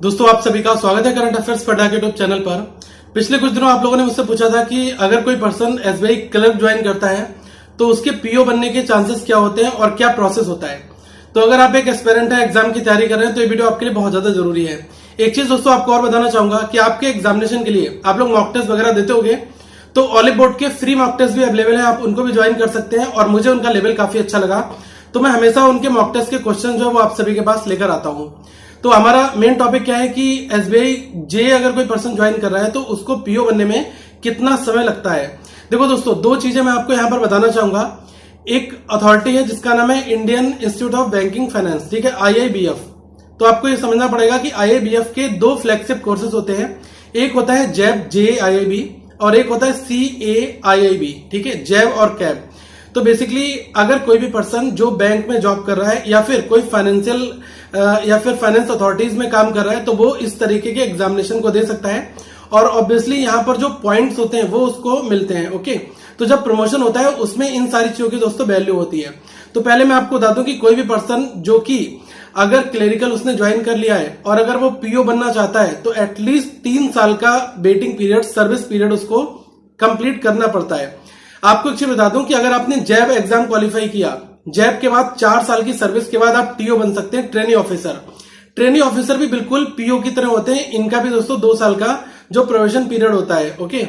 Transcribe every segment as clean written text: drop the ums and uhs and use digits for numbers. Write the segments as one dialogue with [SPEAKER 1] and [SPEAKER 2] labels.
[SPEAKER 1] दोस्तों आप सभी का स्वागत है करंट अफेयर्स पढ़ा के यूट्यूब चैनल पर। पिछले कुछ दिनों आप लोगों ने मुझसे पूछा था कि अगर कोई पर्सन एसबीआई क्लर्क ज्वाइन करता है तो उसके पीओ बनने के चांसेस क्या होते हैं और क्या प्रोसेस होता है। तो अगर आप एक एस्पिरेंट है, एग्जाम की तैयारी कर रहे हैं तो ये वीडियो आपके लिए बहुत ज्यादा जरूरी है। एक चीज दोस्तों आपको और बताना चाहूंगा कि आपके एग्जामिनेशन के लिए आप लोग मॉक टेस्ट वगैरह देते होंगे, तो ऑलिव बोर्ड के फ्री मॉक टेस्ट भी अवेलेबल है, आप उनको भी ज्वाइन कर सकते हैं। और मुझे उनका लेवल काफी अच्छा लगा, तो मैं हमेशा उनके मॉक टेस्ट के क्वेश्चन जो है वो आप सभी के पास लेकर आता हूं। तो हमारा मेन टॉपिक क्या है कि एसबीआई जे अगर कोई पर्सन ज्वाइन कर रहा है तो उसको पीओ बनने में कितना समय लगता है। देखो दोस्तों, दो चीजें मैं आपको यहां पर बताना चाहूंगा। एक अथॉरिटी है जिसका नाम है Indian institute of banking finance, ठीक है, आईआईबीएफ। तो आपको ये समझना पड़ेगा कि आईआईबीएफ के दो फ्लैगशिप कोर्सेज होते हैं। एक होता है जैब JAIIB और एक होता है CAIIB, ठीक है, जैब और कैब। तो बेसिकली अगर कोई भी पर्सन जो बैंक में जॉब कर रहा है या फिर कोई फाइनेंशियल या फिर फाइनेंस अथॉरिटीज में काम कर रहा है तो वो इस तरीके के एग्जामिनेशन को दे सकता है। और ऑब्वियसली यहाँ पर जो पॉइंट्स होते हैं वो उसको मिलते हैं। ओके, तो जब प्रमोशन होता है उसमें इन सारी चीजों की दोस्तों वैल्यू होती है। तो पहले मैं आपको बता दूं कि कोई भी पर्सन जो कि अगर क्लेरिकल उसने ज्वाइन कर लिया है और अगर वो पीओ बनना चाहता है तो एटलीस्ट 3 साल का वेटिंग पीरियड, सर्विस पीरियड उसको कंप्लीट करना पड़ता है। आपको एक चीज बता दूं कि अगर आपने जैब एग्जाम क्वालिफाई किया, जैब के बाद 4 साल की सर्विस के बाद आप टीओ बन सकते हैं, ट्रेनी ऑफिसर। ट्रेनी ऑफिसर भी बिल्कुल पीओ की तरह होते हैं, इनका भी दोस्तों 2 साल का जो प्रोबेशन पीरियड होता है। ओके,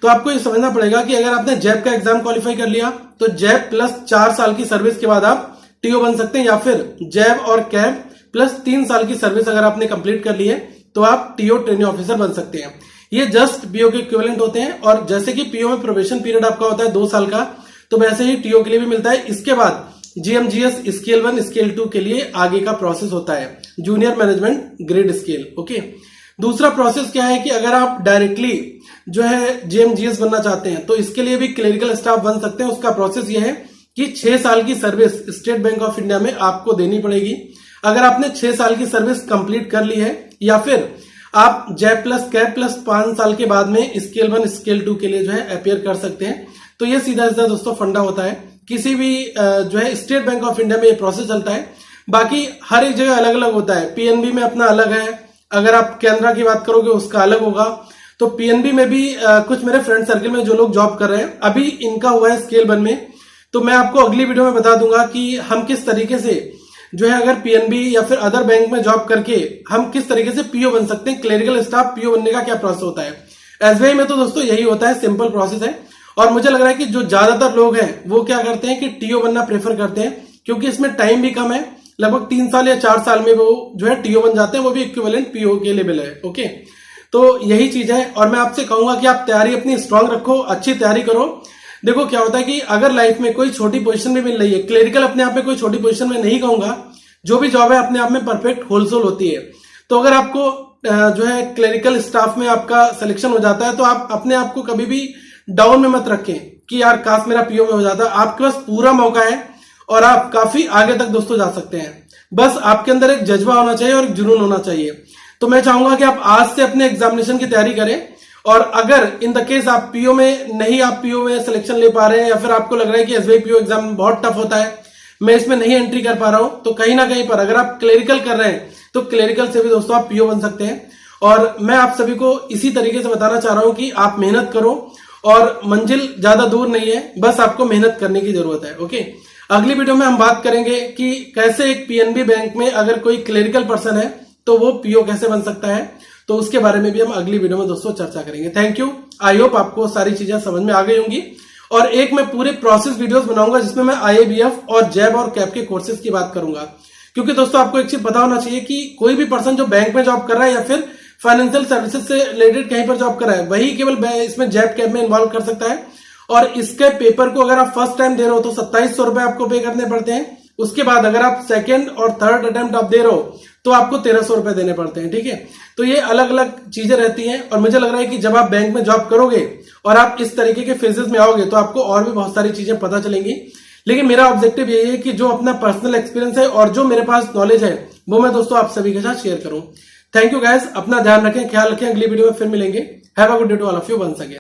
[SPEAKER 1] तो आपको ये समझना पड़ेगा कि अगर आपने जैब का एग्जाम क्वालिफाई कर लिया तो जैब प्लस 4 साल की सर्विस के बाद आप टीओ बन सकते हैं, या फिर जैब और कैब प्लस 3 साल की सर्विस अगर आपने कंप्लीट कर ली है तो आप टीओ ट्रेनी ऑफिसर बन सकते हैं। ये जस्ट पीओ के इक्विवेलेंट होते हैं। और जैसे कि पीओ में प्रोबेशन पीरियड आपका होता है 2 साल का, तो वैसे ही टीओ के लिए भी मिलता है। इसके बाद जीएमजीएस स्केल 1 स्केल 2 के लिए आगे का प्रोसेस होता है, junior management grade scale. Okay, दूसरा प्रोसेस क्या है कि अगर आप डायरेक्टली जो है जीएमजीएस बनना चाहते हैं तो इसके लिए भी क्लरिकल स्टाफ बन सकते हैं। उसका प्रोसेस यह है कि 6 साल की service state bank of India में आपको देनी पड़ेगी। अगर आपने 6 साल की सर्विस कंप्लीट कर ली है, या फिर आप जैब प्लस कैब प्लस 5 साल के बाद में स्केल 1 स्केल 2 के लिए जो है अपियर कर सकते हैं। तो ये सीधा सीधा दोस्तों फंडा होता है। किसी भी जो है स्टेट बैंक ऑफ इंडिया में ये प्रोसेस चलता है। बाकी हर एक जगह अलग अलग होता है। पीएनबी में अपना अलग है, अगर आप कैनरा की बात करोगे उसका अलग होगा। तो पीएनबी में भी कुछ मेरे फ्रेंड सर्किल में जो लोग जॉब कर रहे हैं, अभी इनका हुआ है स्केल 1 में। तो मैं आपको अगली वीडियो में बता दूंगा कि हम किस तरीके से जो है अगर पीएनबी या फिर अदर बैंक में जॉब करके हम किस तरीके से पीओ बन सकते हैं, क्लरिकल स्टाफ पीओ बनने का क्या प्रोसेस होता है। एसबीआई में तो दोस्तों यही होता है, सिंपल प्रोसेस है। और मुझे लग रहा है कि जो ज्यादातर लोग हैं वो क्या करते हैं कि टीओ बनना प्रेफर करते हैं, क्योंकि इसमें टाइम भी कम है। लगभग 3 साल या 4 साल में वो जो है टीओ बन जाते हैं, वो भी इक्विवेलेंट पीओ के लेवल है। ओके, तो यही चीज है। और मैं आपसे कहूंगा कि आप तैयारी अपनी स्ट्रांग रखो, अच्छी तैयारी करो। देखो क्या होता है कि अगर लाइफ में कोई छोटी पोजीशन भी मिल रही है, क्लरिकल अपने आप में कोई छोटी पोजीशन में नहीं कहूंगा, जो भी जॉब है अपने आप में परफेक्ट होलसेल होती है। तो अगर आपको जो है क्लरिकल स्टाफ में आपका सिलेक्शन हो जाता है तो आप अपने आप को कभी भी डाउन में मत रखें कि यार काश मेरा पीओ में हो जाता। आपके पास पूरा मौका है और आप काफी आगे तक दोस्तों जा सकते हैं। बस आपके अंदर एक जज्बा होना चाहिए और एक जुनून होना चाहिए। तो मैं चाहूंगा कि आप आज से अपने एग्जामिनेशन की तैयारी करें। और अगर इन द केस आप पीओ में सिलेक्शन ले पा रहे हैं, या फिर आपको लग रहा है कि एसबीआई पीओ एग्जाम बहुत टफ होता है, मैं इसमें नहीं एंट्री कर पा रहा हूं, तो कहीं ना कहीं पर अगर आप क्लरिकल कर रहे हैं तो क्लरिकल से भी दोस्तों आप पीओ बन सकते हैं। और मैं आप सभी को इसी तरीके से बताना चाह रहा हूं कि आप मेहनत करो और मंजिल ज्यादा दूर नहीं है, बस आपको मेहनत करने की जरूरत है। ओके, अगली वीडियो में हम बात करेंगे कि कैसे एक पीएनबी बैंक में अगर कोई क्लरिकल पर्सन है तो वो पीओ कैसे बन सकता है। तो उसके बारे में भी हम अगली वीडियो में दोस्तों चर्चा करेंगे। थैंक यू, आई होप आपको सारी चीजें समझ में आ गई होंगी। और एक मैं पूरे प्रोसेस वीडियोस बनाऊंगा जिसमें मैं आईआईबीएफ और जैब और कैब के कोर्सेज की बात करूंगा। क्योंकि दोस्तों आपको एक चीज पता होना चाहिए कि कोई भी पर्सन जो बैंक में जॉब कर रहा है या फिर फाइनेंशियल सर्विसेज से रिलेटेड कहीं पर जॉब कर रहा है, वही केवल इसमें जैब कैब में इन्वॉल्व कर सकता है। और इसके पेपर को अगर आप फर्स्ट टाइम दे रहे हो तो 2700 रुपए आपको पे करने पड़ते हैं। उसके बाद अगर आप सेकेंड और थर्ड अटेम्प्ट आप दे रहे हो तो आपको 1300 रुपए देने पड़ते हैं। ठीक है, तो ये अलग अलग चीजें रहती हैं। और मुझे लग रहा है कि जब आप बैंक में जॉब करोगे और आप इस तरीके के फेजेस में आओगे तो आपको और भी बहुत सारी चीजें पता चलेंगी। लेकिन मेरा ऑब्जेक्टिव यही है कि जो अपना पर्सनल एक्सपीरियंस है और जो मेरे पास नॉलेज है वो मैं दोस्तों आप सभी के साथ शेयर करूं। थैंक यू गाइस, अपना ध्यान रखें, ख्याल रखें। अगली वीडियो में फिर मिलेंगे। Have a good day to all of you once again.